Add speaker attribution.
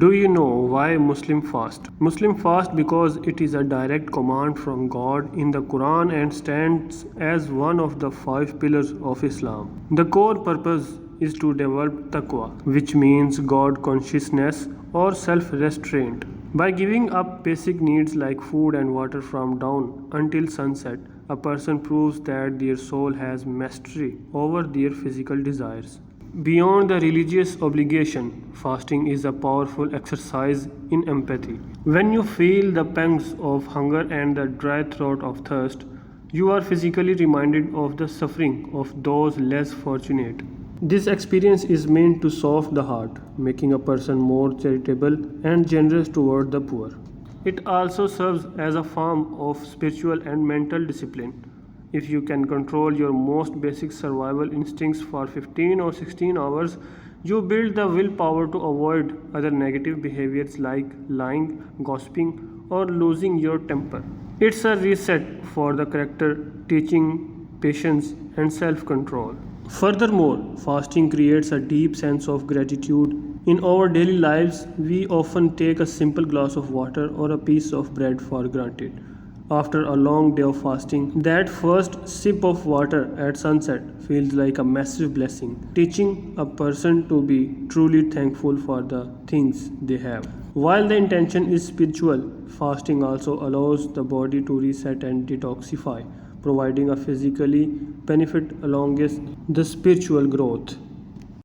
Speaker 1: Do you know why Muslim fast? Muslim fast because it is a direct command from God in the Quran and stands as one of the five pillars of Islam. The core purpose is to develop taqwa, which means God consciousness or self restraint. By giving up basic needs like food and water from dawn until sunset, a person proves that their soul has mastery over their physical desires. Beyond the religious obligation, fasting is a powerful exercise in empathy. When you feel the pangs of hunger and the dry throat of thirst, you are physically reminded of the suffering of those less fortunate. This experience is meant to soften the heart, making a person more charitable and generous toward the poor. It also serves as a form of spiritual and mental discipline. If you can control your most basic survival instincts for 15 or 16 hours, you build the willpower to avoid other negative behaviors like lying, gossiping, or losing your temper. It's a reset for the character, teaching patience and self control. Furthermore, fasting creates a deep sense of gratitude. In our daily lives, we often take a simple glass of water or a piece of bread for granted. After a long day of fasting, that first sip of water at sunset feels like a massive blessing, teaching a person to be truly thankful for the things they have. While the intention is spiritual, fasting also allows the body to reset and detoxify, providing a physically benefit along with the spiritual growth.